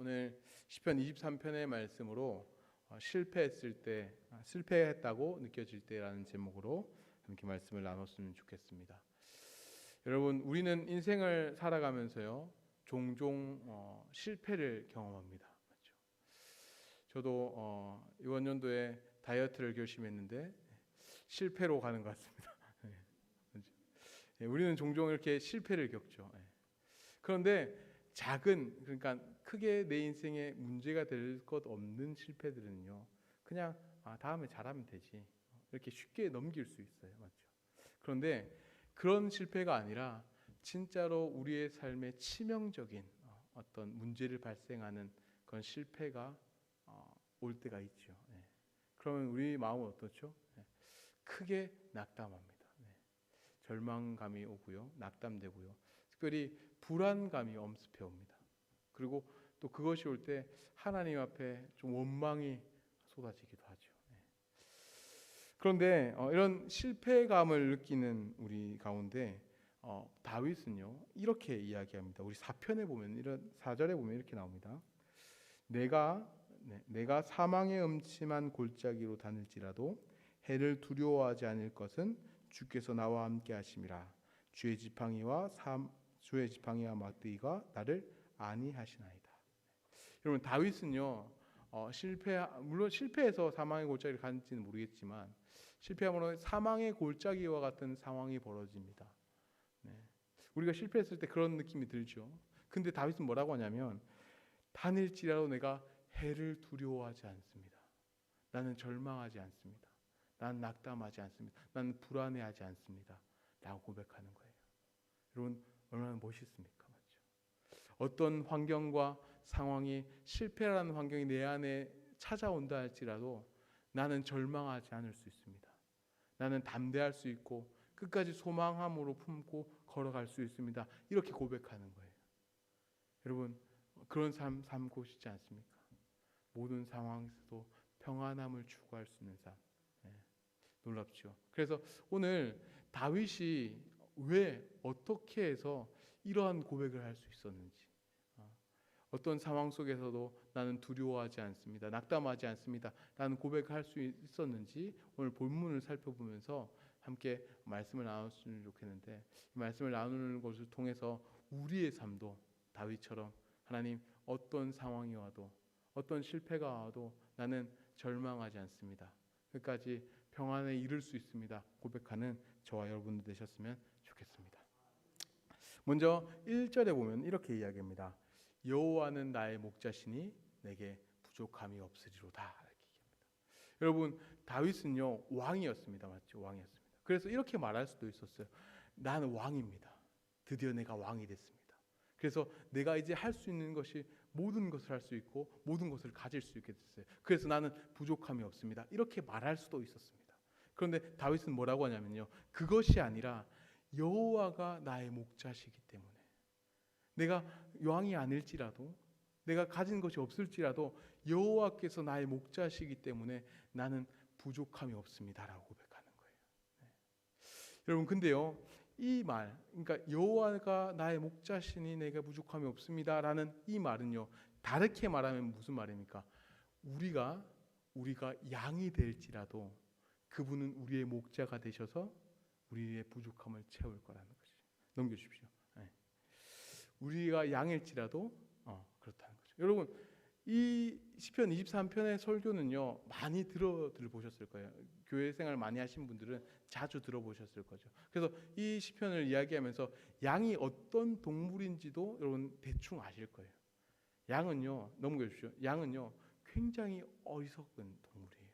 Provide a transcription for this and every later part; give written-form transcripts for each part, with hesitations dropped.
오늘 시편 23편의 말씀으로 실패했을 때, 실패했다고 느껴질 때라는 제목으로 함께 말씀을 나눴으면 좋겠습니다. 여러분, 우리는 인생을 살아가면서요 종종 실패를 경험합니다. 맞죠? 저도 이번 연도에 다이어트를 결심했는데 실패로 가는 것 같습니다. 네, 우리는 종종 이렇게 실패를 겪죠. 그런데 작은, 그러니까 크게 내 인생에 문제가 될 것 없는 실패들은요 그냥 다음에 잘하면 되지 이렇게 쉽게 넘길 수 있어요. 맞죠? 그런데 그런 실패가 아니라 진짜로 우리의 삶에 치명적인 어떤 문제를 발생하는 그런 실패가 올 때가 있죠. 그러면 우리 마음은 어떻죠? 크게 낙담합니다. 절망감이 오고요, 낙담되고요, 특별히 불안감이 엄습해 옵니다. 그리고 또 그것이 올 때 하나님 앞에 좀 원망이 쏟아지기도 하죠. 그런데 이런 실패감을 느끼는 우리 가운데 다윗은요 이렇게 이야기합니다. 우리 4편에 보면, 이런 4절에 보면 이렇게 나옵니다. 내가 사망의 음침한 골짜기로 다닐지라도 해를 두려워하지 않을 것은 주께서 나와 함께 하심이라. 주의 지팡이와 막대기가 나를 안위하시나이다. 여러분, 다윗은요 물론 실패해서 사망의 골짜기를 갔는지는 모르겠지만 실패함으로 사망의 골짜기와 같은 상황이 벌어집니다. 우리가 실패했을 때 그런 느낌이 들죠. 근데 다윗은 뭐라고 하냐면, 다닐지라도 내가 해를 두려워하지 않습니다. 나는 절망하지 않습니다. 나는 낙담하지 않습니다. 나는 불안해하지 않습니다. 라고 고백하는 거예요. 여러분, 얼마나 멋있습니까? 맞죠? 어떤 환경과 상황이, 실패라는 환경이 내 안에 찾아온다 할지라도 나는 절망하지 않을 수 있습니다. 나는 담대할 수 있고 끝까지 소망함으로 품고 걸어갈 수 있습니다. 이렇게 고백하는 거예요. 여러분, 그런 삶 살고 싶지 않습니까? 모든 상황에서도 평안함을 추구할 수 있는 삶. 놀랍죠. 그래서 오늘 다윗이 왜 어떻게 해서 이러한 고백을 할 수 있었는지, 어떤 상황 속에서도 나는 두려워하지 않습니다, 낙담하지 않습니다 라는 고백을 할 수 있었는지 오늘 본문을 살펴보면서 함께 말씀을 나눴으면 좋겠는데, 이 말씀을 나누는 것을 통해서 우리의 삶도 다윗처럼 하나님, 어떤 상황이 와도 어떤 실패가 와도 나는 절망하지 않습니다, 끝까지 평안에 이를 수 있습니다 고백하는 저와 여러분들 되셨으면 좋겠습니다. 먼저 1절에 보면 이렇게 이야기합니다. 여호와는 나의 목자시니 내게 부족함이 없으리로다. 이렇게 얘기합니다. 여러분, 다윗은요 왕이었습니다. 맞죠? 왕이었습니다. 그래서 이렇게 말할 수도 있었어요. 나는 왕입니다. 드디어 내가 왕이 됐습니다. 그래서 내가 이제 할 수 있는 것이 모든 것을 할 수 있고 모든 것을 가질 수 있게 됐어요. 그래서 나는 부족함이 없습니다. 이렇게 말할 수도 있었습니다. 그런데 다윗은 뭐라고 하냐면요, 그것이 아니라 여호와가 나의 목자시기 때문에, 내가 왕이 아닐지라도, 내가 가진 것이 없을지라도 여호와께서 나의 목자시기 때문에 나는 부족함이 없습니다라고 고백하는 거예요. 여러분, 근데요 이 말, 그러니까 여호와가 나의 목자시니 내가 부족함이 없습니다라는 이 말은요 다르게 말하면 무슨 말입니까? 우리가 양이 될지라도 그분은 우리의 목자가 되셔서 우리의 부족함을 채울 거라는 것이죠. 넘겨주십시오. 우리가 양일지라도 그렇다는 거죠. 여러분, 이 시편 23편의 설교는요 많이 들어보셨을 거예요. 교회 생활 많이 하신 분들은 자주 들어보셨을 거죠. 그래서 이 시편을 이야기하면서 양이 어떤 동물인지도 여러분 대충 아실 거예요. 양은요, 넘겨주십시오. 양은요 굉장히 어리석은 동물이에요.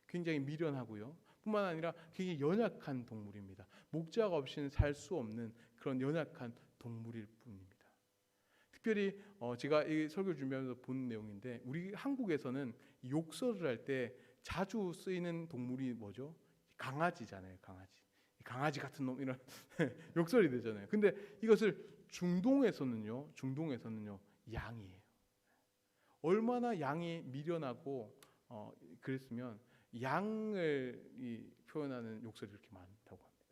굉장히 미련하고요, 뿐만 아니라 굉장히 연약한 동물입니다. 목자가 없이는 살 수 없는 그런 연약한 동물일 뿐입니다. 특별히 제가 이 설교 준비하면서 본 내용인데, 우리 한국에서는 욕설을 할 때 자주 쓰이는 동물이 뭐죠? 강아지잖아요. 강아지 같은 놈, 이런 욕설이 되잖아요. 근데 이것을 중동에서는요 양이에요. 얼마나 양이 미련하고 그랬으면 양을 표현하는 욕설이 그렇게 많다고 합니다.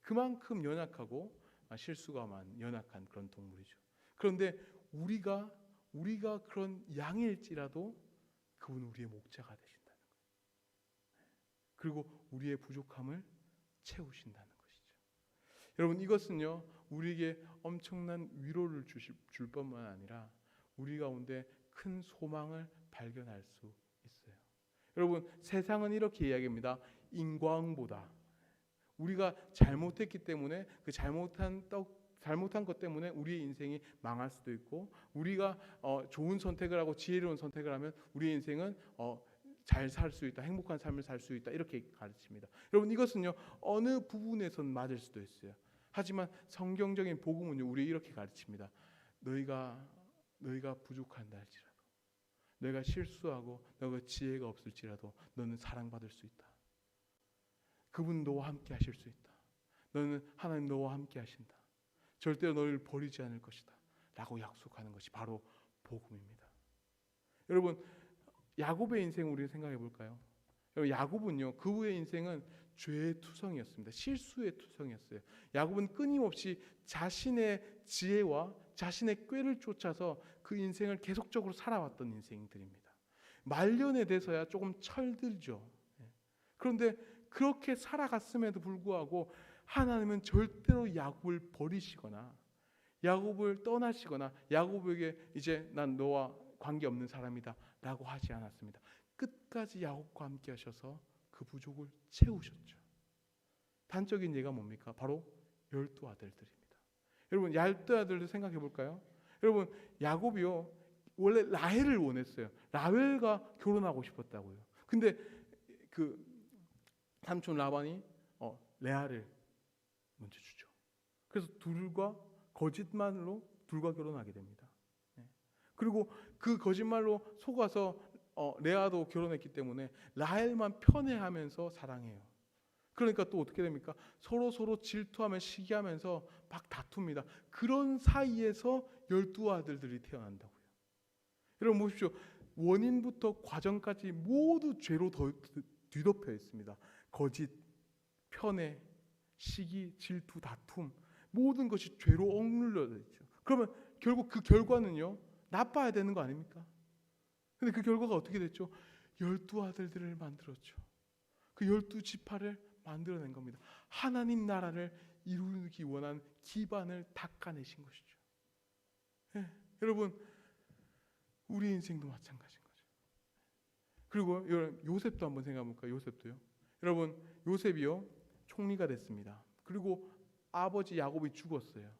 그만큼 연약하고 실수가 많은 연약한 그런 동물이죠. 그런데 우리가 우리가 그런 양일지라도 그분 우리의 목자가 되신다는 거예요. 그리고 우리의 부족함을 채우신다는 것이죠. 여러분, 이것은요 우리에게 엄청난 위로를 줄 뿐만 아니라 우리 가운데 큰 소망을 발견할 수 있어요. 여러분, 세상은 이렇게 이야기합니다. 인과응보다. 우리가 잘못했기 때문에 그 잘못한 것 때문에 우리의 인생이 망할 수도 있고, 우리가 좋은 선택을 하고 지혜로운 선택을 하면 우리의 인생은 잘 살 수 있다, 행복한 삶을 살 수 있다, 이렇게 가르칩니다. 여러분, 이것은요 어느 부분에선 맞을 수도 있어요. 하지만 성경적인 복음은요 우리 이렇게 가르칩니다. 너희가 부족한다 할지라도, 너희가 실수하고 너희가 지혜가 없을지라도 너는 사랑받을 수 있다. 그분 너와 함께 하실 수 있다. 너는 하나님 너와 함께 하신다. 절대로 너희를 버리지 않을 것이다 라고 약속하는 것이 바로 복음입니다. 여러분, 야곱의 인생 우리 생각해 볼까요? 야곱은요 그의 인생은 죄의 투성이었습니다. 실수의 투성이었어요. 야곱은 끊임없이 자신의 지혜와 자신의 꾀를 쫓아서 그 인생을 계속적으로 살아왔던 인생들입니다. 말년에 돼서야 조금 철들죠. 그런데 그렇게 살아갔음에도 불구하고 하나님은 절대로 야곱을 버리시거나 야곱을 떠나시거나 야곱에게 이제 난 너와 관계없는 사람이다 라고 하지 않았습니다. 끝까지 야곱과 함께 하셔서 그 부족을 채우셨죠. 단적인 예가 뭡니까? 바로 12아들들입니다. 여러분, 12아들들 생각해 볼까요? 여러분, 야곱이요 원래 라헬을 원했어요. 라헬과 결혼하고 싶었다고요. 근데 그 삼촌 라반이 레아를 먼저 주죠. 그래서 거짓말로 둘과 결혼하게 됩니다. 그리고 그 거짓말로 속아서 레아도 결혼했기 때문에 라헬만 편애하면서 사랑해요. 그러니까 또 어떻게 됩니까? 서로 질투하며 시기하면서 막 다툽니다. 그런 사이에서 12아들들이 태어난다고요. 여러분 보십시오. 원인부터 과정까지 모두 죄로 뒤덮여 있습니다. 거짓, 편애, 시기, 질투, 다툼, 모든 것이 죄로 억눌려 있죠. 그러면 결국 그 결과는요 나빠야 되는 거 아닙니까? 근데 그 결과가 어떻게 됐죠? 12아들들을 만들었죠. 그 12지파를 만들어낸 겁니다. 하나님 나라를 이루기 원한 기반을 닦아내신 것이죠. 여러분, 우리 인생도 마찬가지인 거죠. 그리고 여러분, 요셉도 한번 생각해 볼까요? 요셉도요. 여러분, 요셉이요 총리가 됐습니다. 그리고 아버지 야곱이 죽었어요.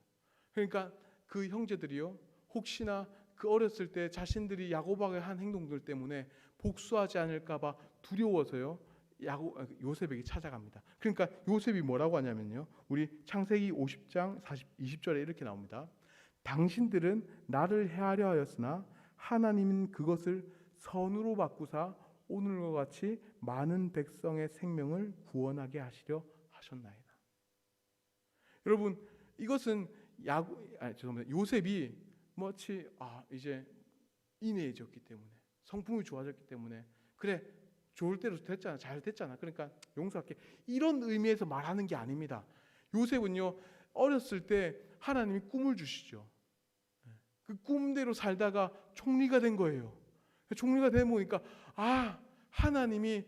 그러니까 그 형제들이요 혹시나 그 어렸을 때 자신들이 야곱에게 한 행동들 때문에 복수하지 않을까봐 두려워서요 요셉에게 찾아갑니다. 그러니까 요셉이 뭐라고 하냐면요, 우리 창세기 50장 20절에 이렇게 나옵니다. 당신들은 나를 해하려 하였으나 하나님은 그것을 선으로 바꾸사 오늘과 같이 많은 백성의 생명을 구원하게 하시려 하셨나이다. 여러분, 이것은 요셉이 마치 이제 인해졌기 때문에, 성품이 좋아졌기 때문에, 그래 좋을 대로 됐잖아, 잘 됐잖아, 그러니까 용서할게, 이런 의미에서 말하는 게 아닙니다. 요셉은요 어렸을 때 하나님이 꿈을 주시죠. 그 꿈대로 살다가 총리가 된 거예요. 총리가 되다 보니까 하나님이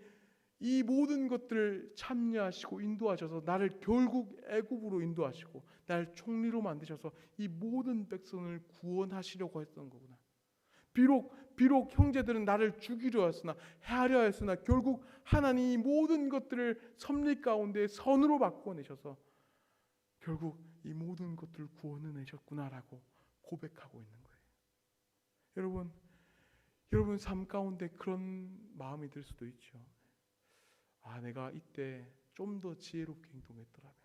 이 모든 것들을 참여하시고 인도하셔서 나를 결국 애굽으로 인도하시고 나를 총리로 만드셔서 이 모든 백성을 구원하시려고 했던 거구나. 비록 형제들은 나를 죽이려 했으나 해하려 했으나 결국 하나님이 모든 것들을 섭리 가운데 선으로 바꿔내셔서 결국 이 모든 것들을 구원해내셨구나라고 고백하고 있는 거예요. 여러분 삶 가운데 그런 마음이 들 수도 있죠. 내가 이때 좀 더 지혜롭게 행동했더라면,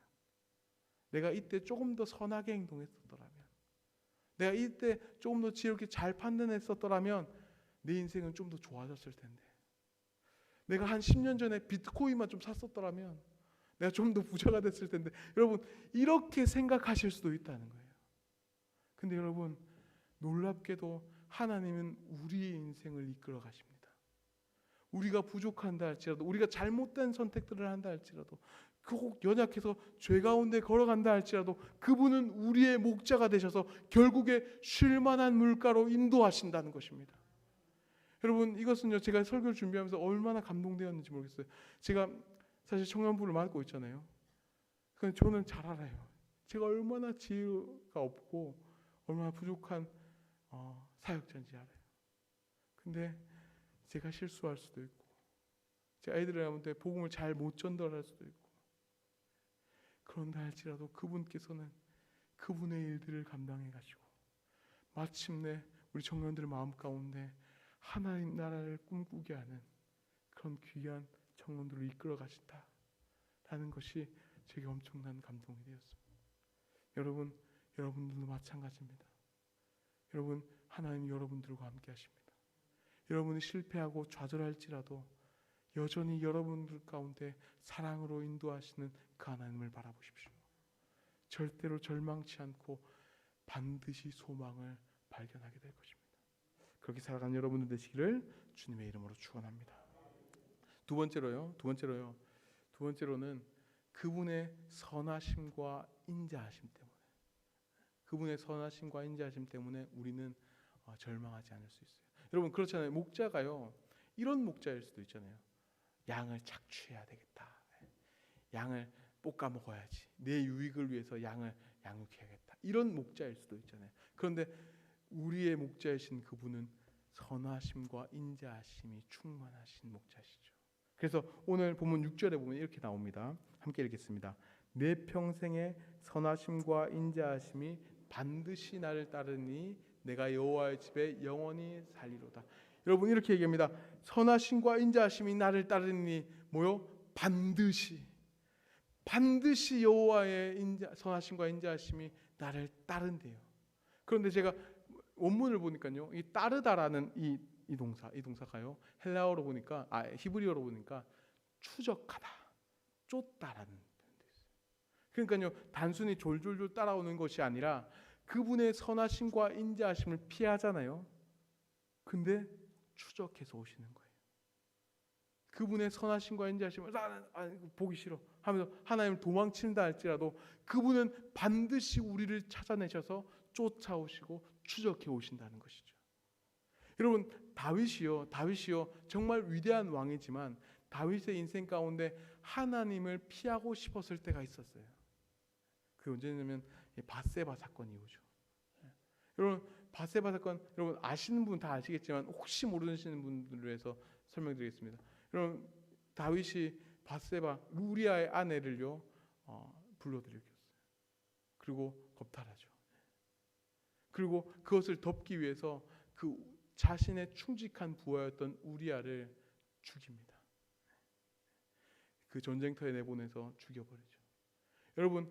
내가 이때 조금 더 선하게 행동했었더라면, 내가 이때 조금 더 지혜롭게 잘 판단했었더라면 내 인생은 좀 더 좋아졌을 텐데, 내가 한 10년 전에 비트코인만 좀 샀었더라면 내가 좀 더 부자가 됐을 텐데, 여러분 이렇게 생각하실 수도 있다는 거예요. 근데 여러분, 놀랍게도 하나님은 우리의 인생을 이끌어 가십니다. 우리가 부족한다 할지라도, 우리가 잘못된 선택들을 한다 할지라도 그 혹 연약해서 죄 가운데 걸어간다 할지라도 그분은 우리의 목자가 되셔서 결국에 쉴 만한 물가로 인도하신다는 것입니다. 여러분, 이것은요, 제가 설교를 준비하면서 얼마나 감동되었는지 모르겠어요. 제가 사실 청년부를 맡고 있잖아요. 그런데 저는 잘 알아요. 제가 얼마나 지혜가 없고 얼마나 부족한 사역자인지 알아요. 근데 제가 실수할 수도 있고 제 아이들한테 복음을 잘 못 전달할 수도 있고, 그런다 할지라도 그분께서는 그분의 일들을 감당해 가시고 마침내 우리 청년들의 마음 가운데 하나님 나라를 꿈꾸게 하는 그런 귀한 청년들을 이끌어 가신다라는 것이 제게 엄청난 감동이 되었습니다. 여러분들도 마찬가지입니다. 여러분, 하나님 여러분들과 함께 하십니다. 여러분이 실패하고 좌절할지라도 여전히 여러분들 가운데 사랑으로 인도하시는 그 하나님을 바라보십시오. 절대로 절망치 않고 반드시 소망을 발견하게 될 것입니다. 그렇게 살아가는 여러분들 되시기를 주님의 이름으로 축원합니다. 두 번째로는 그분의 선하심과 인자하심 때문에 우리는 절망하지 않을 수 있어요. 여러분, 그렇잖아요. 목자가요, 이런 목자일 수도 있잖아요. 양을 착취해야 되겠다. 양을 볶아 먹어야지. 내 유익을 위해서 양을 양육해야겠다. 이런 목자일 수도 있잖아요. 그런데 우리의 목자이신 그분은 선하심과 인자하심이 충만하신 목자시죠. 그래서 오늘 본문 6절에 보면 이렇게 나옵니다. 함께 읽겠습니다. 내 평생의 선하심과 인자하심이 반드시 나를 따르니 내가 여호와의 집에 영원히 살리로다. 여러분, 이렇게 얘기합니다. 선하심과 인자하심이 나를 따르니 뭐요? 반드시 여호와의 선하심과 인자하심이 나를 따른대요. 그런데 제가 원문을 보니까요, 이 따르다라는 이 동사가요, 헬라어로 보니까 히브리어로 보니까 추적하다, 쫓다라는 표현도 있어요. 그러니까요, 단순히 졸졸졸 따라오는 것이 아니라 그분의 선하심과 인자하심을 피하잖아요. 근데 추적해서 오시는 거예요. 그분의 선하심과 인자하심을 나는 보기 싫어 하면서 하나님을 도망친다 할지라도 그분은 반드시 우리를 찾아내셔서 쫓아오시고 추적해 오신다는 것이죠. 여러분, 다윗이요 정말 위대한 왕이지만 다윗의 인생 가운데 하나님을 피하고 싶었을 때가 있었어요. 그게 언제냐면 밧세바 사건 이후죠. 여러분, 밧세바 사건 여러분 아시는 분 다 아시겠지만 혹시 모르시는 분들을 위해서 설명드리겠습니다. 여러분, 다윗이 밧세바 우리아의 아내를요 불러들였어요. 그리고 겁탈하죠. 그리고 그것을 덮기 위해서 그 자신의 충직한 부하였던 우리아를 죽입니다. 그 전쟁터에 내보내서 죽여버리죠. 여러분,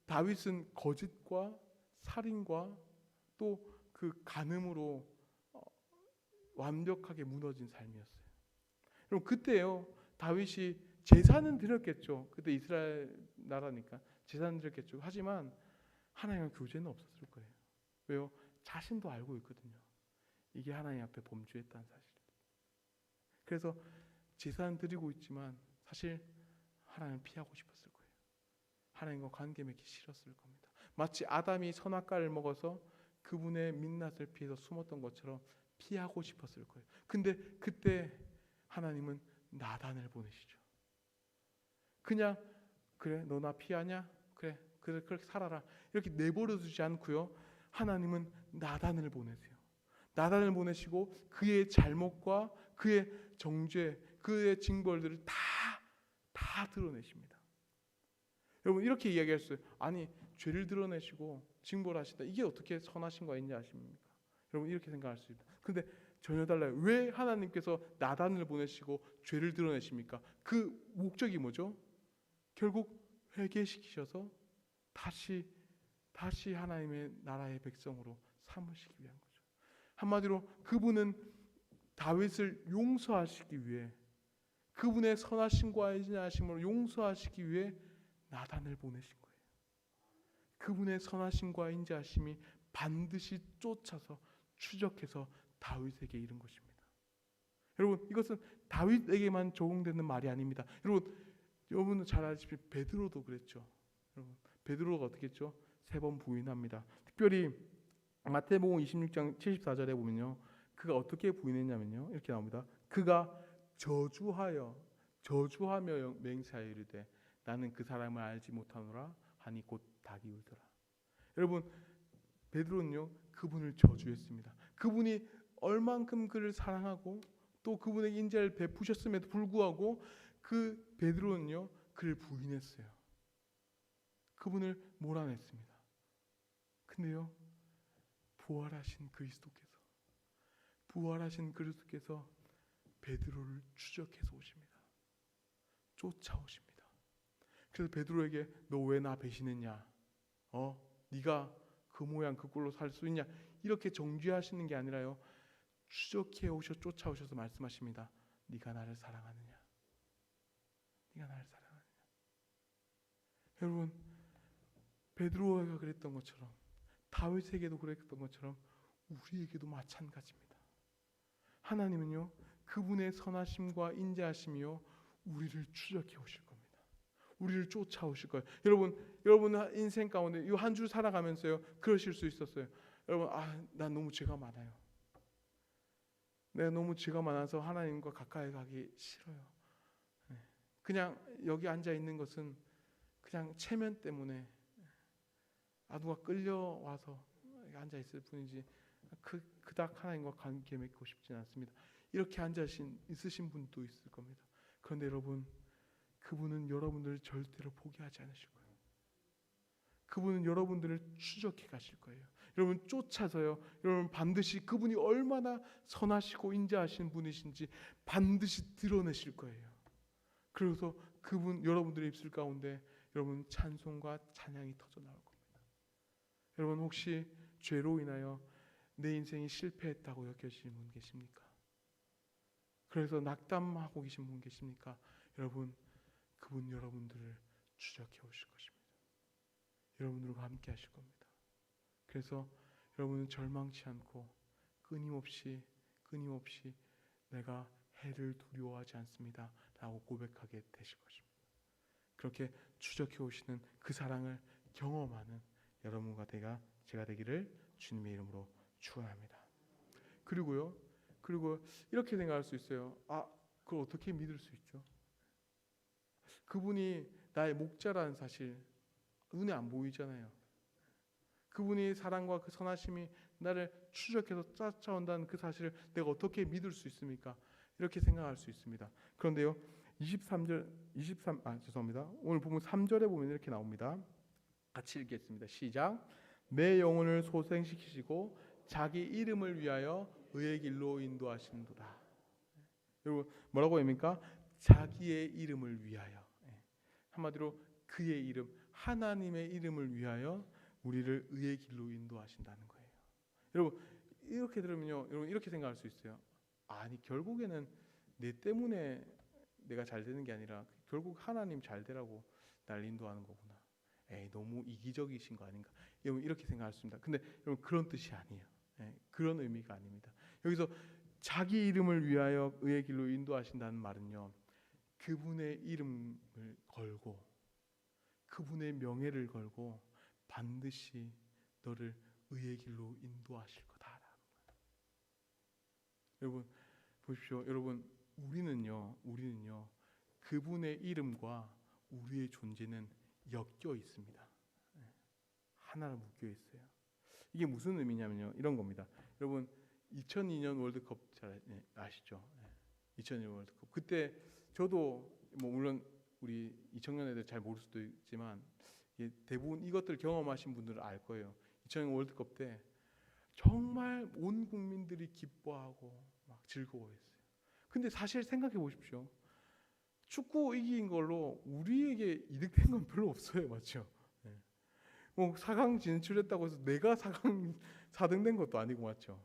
다윗은 거짓과 살인과 또 그 간음으로 완벽하게 무너진 삶이었어요. 여러분, 그때요 다윗이 제사는 드렸겠죠. 그때 이스라엘 나라니까 제사는 드렸겠죠. 하지만 하나님과 교제는 없었을 거예요. 왜요? 자신도 알고 있거든요. 이게 하나님 앞에 범죄했다는 사실. 그래서 제사는 드리고 있지만 사실 하나님을 피하고 싶었을 거예요. 하나님과 관계 맺기 싫었을 겁니다. 마치 아담이 선악과를 먹어서 그분의 민낯을 피해서 숨었던 것처럼 피하고 싶었을 거예요. 근데 그때 하나님은 나단을 보내시죠. 그냥 그래 너 나 피하냐? 그래 그렇게 살아라 이렇게 내버려 두지 않고요. 하나님은 나단을 보내세요. 나단을 보내시고 그의 잘못과 그의 정죄, 그의 징벌들을 다 드러내십니다. 여러분, 이렇게 이야기할 수 있어요. 아니, 죄를 드러내시고 징벌하시다. 이게 어떻게 선하심과 인자하심입니까? 여러분, 이렇게 생각할 수 있다. 근데 전혀 달라요. 왜 하나님께서 나단을 보내시고 죄를 드러내십니까? 그 목적이 뭐죠? 결국 회개시키셔서 다시 하나님의 나라의 백성으로 삼으시기 위한 거죠. 한마디로 그분은 다윗을 용서하시기 위해, 그분의 선하심과 인자하심으로 용서하시기 위해 나단을 보내신 거예요. 그분의 선하심과 인자하심이 반드시 쫓아서 추적해서 다윗에게 이른 것입니다. 여러분, 이것은 다윗에게만 적용되는 말이 아닙니다. 여러분, 여러분은 잘 아시다시피 베드로도 그랬죠. 여러분, 베드로가 어떻게 했죠? 3번 부인합니다. 특별히 마태복음 26장 74절에 보면요, 그가 어떻게 부인했냐면요, 이렇게 나옵니다. 그가 저주하며 맹세하여 이르되 나는 그 사람을 알지 못하노라 하니 곧 닭이 울더라. 여러분, 베드로는요 그분을 저주했습니다. 그분이 얼만큼 그를 사랑하고 또 그분에게 인자를 베푸셨음에도 불구하고 그 베드로는요 그를 부인했어요. 그분을 몰아냈습니다. 근데요 부활하신 그리스도께서 베드로를 추적해서 오십니다. 쫓아오십니다. 그래서 베드로에게 너 왜 나 배신했냐? 네가 그 모양 그 꼴로 살 수 있냐? 이렇게 정죄하시는 게 아니라요. 추적해 오셔 쫓아오셔서 말씀하십니다. 네가 나를 사랑하느냐? 네가 나를 사랑하느냐? 여러분, 베드로가 그랬던 것처럼 다윗에게도 그랬던 것처럼 우리에게도 마찬가지입니다. 하나님은요 그분의 선하심과 인자하심이요 우리를 추적해 오실 겁니다. 우리를 쫓아오실 거예요. 여러분 인생 가운데 이 한 주 살아가면서요 그러실 수 있었어요. 여러분, 난 너무 죄가 많아요. 내가 너무 죄가 많아서 하나님과 가까이 가기 싫어요. 그냥 여기 앉아 있는 것은 그냥 체면 때문에 누가 끌려와서 앉아 있을 뿐이지 그닥 하나님과 관계 맺고 싶지는 않습니다. 이렇게 앉아 있으신 분도 있을 겁니다. 그런데 여러분, 그분은 여러분들을 절대로 포기하지 않으실 거예요. 그분은 여러분들을 추적해 가실 거예요. 여러분 쫓아서요. 여러분 반드시 그분이 얼마나 선하시고 인자하신 분이신지 반드시 드러내실 거예요. 그래서 그분 여러분들의 입술 가운데 여러분 찬송과 찬양이 터져 나올 겁니다. 여러분 혹시 죄로 인하여 내 인생이 실패했다고 여겨지는 분 계십니까? 그래서 낙담하고 계신 분 계십니까? 여러분, 그분 여러분들을 추적해 오실 것입니다. 여러분들과 함께 하실 겁니다. 그래서 여러분은 절망치 않고 끊임없이 내가 해를 두려워하지 않습니다 라고 고백하게 되실 것입니다. 그렇게 추적해 오시는 그 사랑을 경험하는 여러분과 제가 되기를 주님의 이름으로 축원합니다. 그리고 이렇게 생각할 수 있어요. 그걸 어떻게 믿을 수 있죠? 그분이 나의 목자라는 사실 눈에 안 보이잖아요. 그분이 사랑과 그 선하심이 나를 추적해서 쫓아온다는 그 사실을 내가 어떻게 믿을 수 있습니까? 이렇게 생각할 수 있습니다. 그런데요, 오늘 보면 3절에 보면 이렇게 나옵니다. 같이 읽겠습니다. 시작. 내 영혼을 소생시키시고 자기 이름을 위하여 의의 길로 인도하시는도다. 여러분 뭐라고 합니까? 자기의 이름을 위하여. 한마디로 그의 이름, 하나님의 이름을 위하여 우리를 의의 길로 인도하신다는 거예요. 여러분 이렇게 들으면요, 여러분 이렇게 생각할 수 있어요. 결국에는 내 때문에 내가 잘 되는 게 아니라 결국 하나님 잘 되라고 날 인도하는 거구나. 너무 이기적이신 거 아닌가? 여러분 이렇게 생각할 수 있습니다. 근데 여러분 그런 뜻이 아니에요. 그런 의미가 아닙니다. 여기서 자기 이름을 위하여 의의 길로 인도하신다는 말은요, 그분의 이름을 걸고 그분의 명예를 걸고 반드시 너를 의의 길로 인도하실 거다라는 거예요. 여러분 보십시오. 여러분 우리는요 그분의 이름과 우리의 존재는 엮여 있습니다. 하나로 묶여 있어요. 이게 무슨 의미냐면요, 이런 겁니다. 여러분 2002년 월드컵 잘 아시죠? 2002년 월드컵 그때 저도 물론 우리 2000년 애들 잘 모를 수도 있지만 대부분 이것들 경험하신 분들은 알 거예요. 2002년 월드컵 때 정말 온 국민들이 기뻐하고 막 즐거워했어요. 근데 사실 생각해 보십시오. 축구 이긴 걸로 우리에게 이득된 건 별로 없어요, 맞죠? 4강 진출했다고 해서 내가 4등 된 것도 아니고, 맞죠?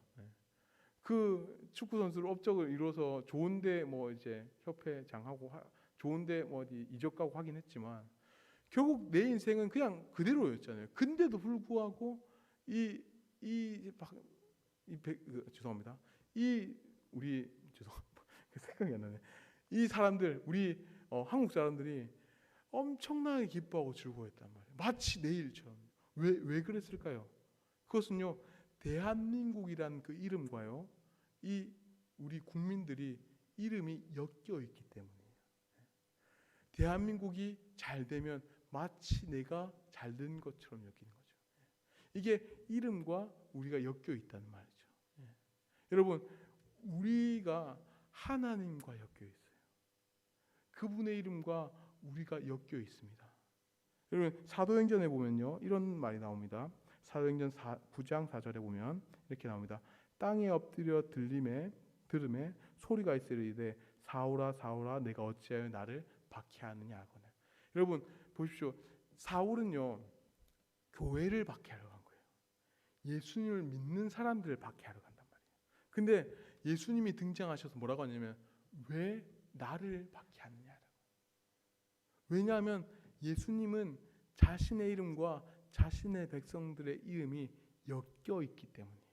그 축구 선수를 업적을 이뤄서 좋은데 이제 협회장하고 좋은데 어디 이적 가고 하긴 했지만 결국 내 인생은 그냥 그대로였잖아요. 근데도 불구하고 죄송합니다. 생각이 안 나네. 이 사람들, 우리 한국 사람들이 엄청나게 기뻐하고 즐거워했단 말이에요. 마치 내 일처럼. 왜 그랬을까요? 그것은요, 대한민국이란 그 이름과요, 이 우리 국민들이 이름이 엮여 있기 때문이에요. 대한민국이 잘 되면 마치 내가 잘 된 것처럼 여기는 거죠. 이게 이름과 우리가 엮여 있다는 말이죠. 여러분, 우리가 하나님과 엮여 있어요. 그분의 이름과 우리가 엮여 있습니다. 여러분, 사도행전에 보면요, 이런 말이 나옵니다. 사도행전 9장 4절에 보면 이렇게 나옵니다. 땅에 엎드려 들음에 소리가 있으리되 사울아 사울아 내가 어찌하여 나를 박해하느냐 하거나. 여러분 보십시오. 사울은요, 교회를 박해하러 간 거예요. 예수님을 믿는 사람들을 박해하러 간단 말이에요. 근데 예수님이 등장하셔서 뭐라고 하냐면 왜 나를 박해하느냐라고. 왜냐하면 예수님은 자신의 이름과 자신의 백성들의 이름이 엮여 있기 때문이에요.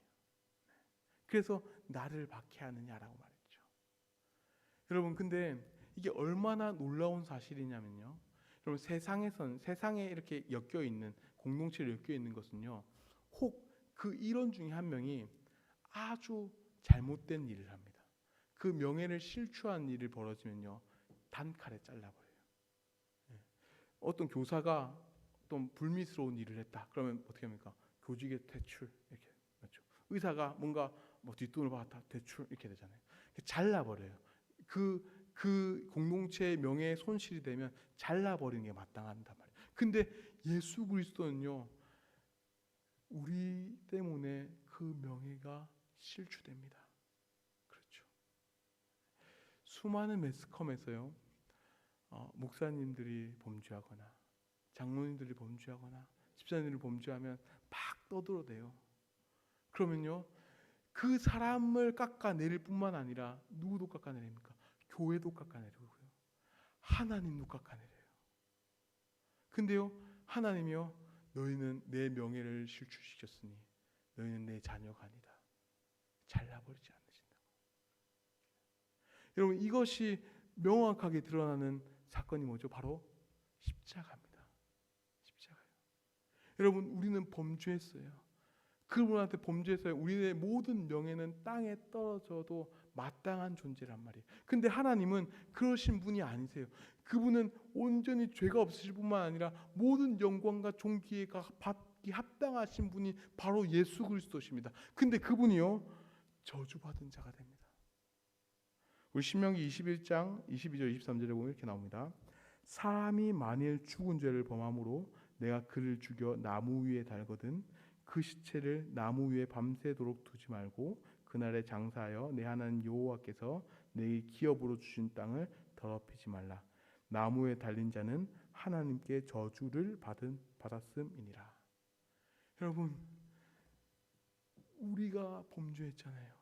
그래서 나를 박해하느냐라고 말했죠. 여러분, 근데 이게 얼마나 놀라운 사실이냐면요, 여러분, 세상에 이렇게 엮여 있는 공동체를 엮여 있는 것은요, 혹 그 일원 중에 한 명이 아주 잘못된 일을 합니다. 그 명예를 실추한 일을 벌어지면요, 단칼에 잘라버려요. 어떤 교사가 어떤 불미스러운 일을 했다. 그러면 어떻게 합니까? 교직에 퇴출 이렇게 그렇죠. 의사가 뭔가 뒷돈을 받았다, 퇴출 이렇게 되잖아요. 잘라버려요. 그 공동체의 명예에 손실이 되면 잘라버리는 게 마땅한단 말이에요. 근데 예수 그리스도는요, 우리 때문에 그 명예가 실추됩니다. 그렇죠. 수많은 매스컴에서요, 목사님들이 범죄하거나 장로님들이 범죄하거나 집사님들이 범죄하면 막 떠들어대요. 그러면요, 그 사람을 깎아내릴 뿐만 아니라 누구도 깎아내립니까? 교회도 깎아내리고요, 하나님도 깎아내려요. 근데요, 하나님이요, 너희는 내 명예를 실추시켰으니 너희는 내 자녀가 아니다. 잘라버리지 않으신다고. 여러분, 이것이 명확하게 드러나는 사건이 뭐죠? 바로 십자가입니다. 십자가요. 여러분, 우리는 범죄했어요. 그분한테 범죄했어요. 우리의 모든 명예는 땅에 떨어져도 마땅한 존재란 말이에요. 근데 하나님은 그러신 분이 아니세요. 그분은 온전히 죄가 없으실 뿐만 아니라 모든 영광과 존귀가 받기 합당하신 분이 바로 예수 그리스도십니다. 근데 그분이요, 저주받은 자가 됩니다. 우리 신명기 21장 22절 23절에 보면 이렇게 나옵니다. 사람이 만일 죽은 죄를 범함으로 내가 그를 죽여 나무 위에 달거든 그 시체를 나무 위에 밤새도록 두지 말고 그날에 장사하여 내 하나님 여호와께서 내게 기업으로 주신 땅을 더럽히지 말라. 나무에 달린 자는 하나님께 저주를 받았음이니라. 여러분, 우리가 범죄했잖아요.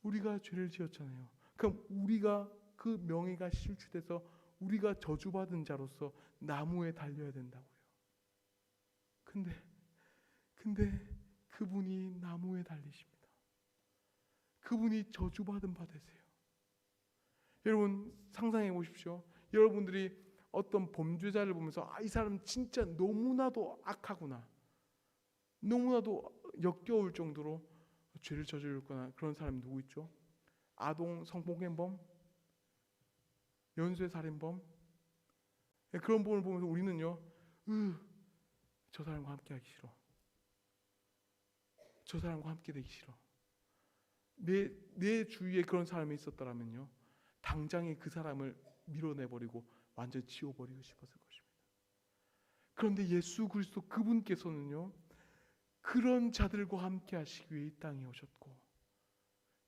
우리가 죄를 지었잖아요. 그럼 우리가 그 명예가 실추돼서 우리가 저주받은 자로서 나무에 달려야 된다고요. 근데 그분이 나무에 달리십니다. 그분이 저주받은 바 되세요. 여러분, 상상해 보십시오. 여러분들이 어떤 범죄자를 보면서 이 사람 진짜 너무나도 악하구나, 너무나도 역겨울 정도로 죄를 저질렀거나 그런 사람이 누구 있죠? 아동 성폭행범, 연쇄 살인범. 그런 분을 보면서 우리는요, 저 사람과 함께하기 싫어. 저 사람과 함께 되기 싫어. 내 주위에 그런 사람이 있었더라면요, 당장에 그 사람을 밀어내버리고 완전히 지워버리고 싶었을 것입니다. 그런데 예수 그리스도 그분께서는요, 그런 자들과 함께 하시기 위해 이 땅에 오셨고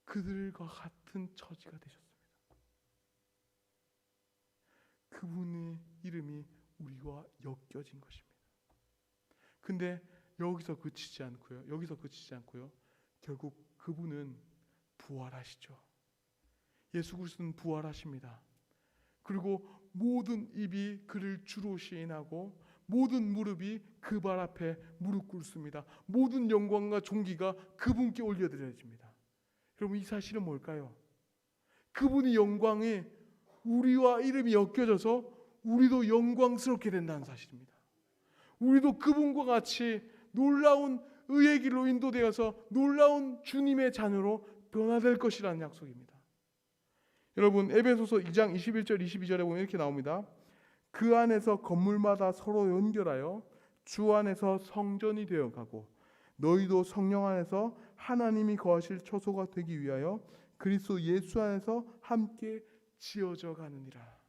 그들과 같은 처지가 되셨습니다. 그분의 이름이 우리와 엮여진 것입니다. 근데 여기서 그치지 않고요. 결국 그분은 부활하시죠. 예수 그리스도는 부활하십니다. 그리고 모든 입이 그를 주로 시인하고 모든 무릎이 그 발 앞에 무릎 꿇습니다. 모든 영광과 존귀가 그분께 올려드려집니다. 여러분, 이 사실은 뭘까요? 그분의 영광이 우리와 이름이 엮여져서 우리도 영광스럽게 된다는 사실입니다. 우리도 그분과 같이 놀라운 의의 길로 인도되어서 놀라운 주님의 자녀로 변화될 것이라는 약속입니다. 여러분, 에베소서 2장 21절 22절에 보면 이렇게 나옵니다. 그 안에서 건물마다 서로 연결하여 주 안에서 성전이 되어가고 너희도 성령 안에서 하나님이 거하실 처소가 되기 위하여 그리스도 예수 안에서 함께 지어져 가느니라.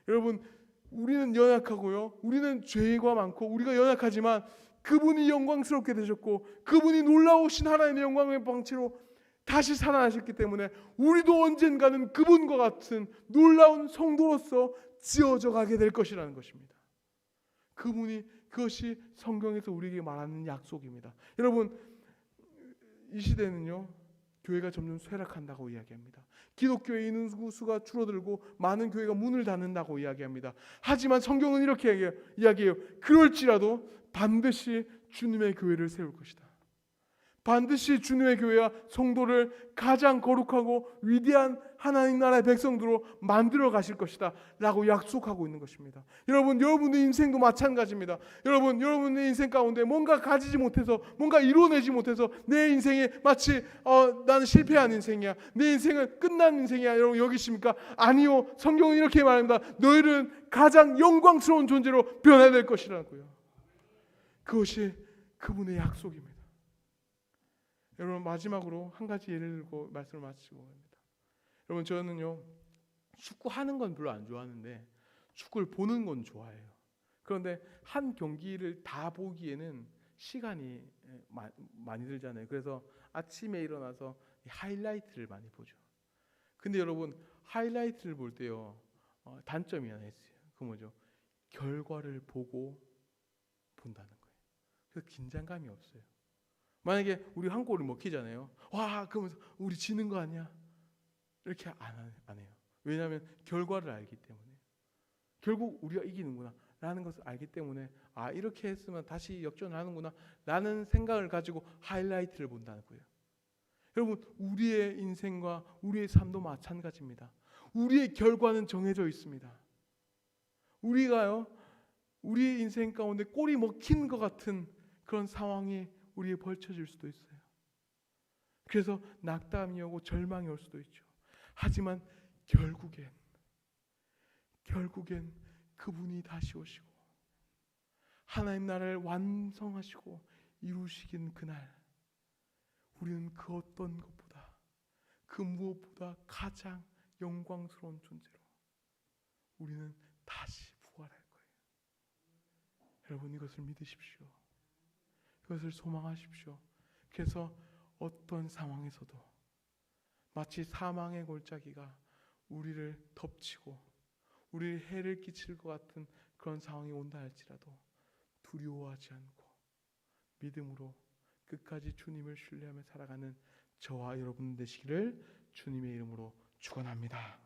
여러분, 우리는 연약하고요, 우리는 죄가 많고 우리가 연약하지만 그분이 영광스럽게 되셨고 그분이 놀라우신 하나님의 영광의 방치로 다시 살아나셨기 때문에 우리도 언젠가는 그분과 같은 놀라운 성도로서 지어져 가게 될 것이라는 것입니다. 그것이 성경에서 우리에게 말하는 약속입니다. 여러분, 이 시대는요, 교회가 점점 쇠락한다고 이야기합니다. 기독교의 인구수가 줄어들고 많은 교회가 문을 닫는다고 이야기합니다. 하지만 성경은 이렇게 이야기해요. 그럴지라도 반드시 주님의 교회를 세울 것이다. 반드시 주님의 교회와 성도를 가장 거룩하고 위대한 하나님 나라의 백성들로 만들어 가실 것이다 라고 약속하고 있는 것입니다. 여러분의 인생도 마찬가지입니다. 여러분의 인생 가운데 뭔가 가지지 못해서, 뭔가 이뤄내지 못해서 내 인생에 마치 나는 실패한 인생이야, 내 인생은 끝난 인생이야, 여러분 여기십니까? 아니요, 성경은 이렇게 말합니다. 너희는 가장 영광스러운 존재로 변화될 것이라고요. 그것이 그분의 약속입니다. 여러분, 마지막으로 한 가지 예를 들고 말씀을 마치고 합니다. 여러분, 저는요, 축구하는 건 별로 안 좋아하는데 축구를 보는 건 좋아해요. 그런데 한 경기를 다 보기에는 시간이 많이 들잖아요. 그래서 아침에 일어나서 하이라이트를 많이 보죠. 근데 여러분, 하이라이트를 볼 때요, 단점이 하나 있어요. 그 뭐죠? 결과를 보고 본다는 거예요. 그래서 긴장감이 없어요. 만약에 우리 한 골을 먹히잖아요. 와, 그러면서 우리 지는 거 아니야? 이렇게 안 해요. 왜냐하면 결과를 알기 때문에, 결국 우리가 이기는구나 라는 것을 알기 때문에, 이렇게 했으면 다시 역전하는구나 라는 생각을 가지고 하이라이트를 본다는 거예요. 여러분, 우리의 인생과 우리의 삶도 마찬가지입니다. 우리의 결과는 정해져 있습니다. 우리가요, 우리의 인생 가운데 골이 먹힌 것 같은 그런 상황이 우리에 벌쳐질 수도 있어요. 그래서 낙담이 오고 절망이 올 수도 있죠. 하지만 결국엔 그분이 다시 오시고 하나님 나라를 완성하시고 이루시긴 그날, 우리는 그 어떤 것보다, 그 무엇보다 가장 영광스러운 존재로 우리는 다시 부활할 거예요. 여러분, 이것을 믿으십시오. 그것을 소망하십시오. 그래서 어떤 상황에서도 마치 사망의 골짜기가 우리를 덮치고 우리를 해를 끼칠 것 같은 그런 상황이 온다 할지라도 두려워하지 않고 믿음으로 끝까지 주님을 신뢰하며 살아가는 저와 여러분 되시기를 주님의 이름으로 축원합니다.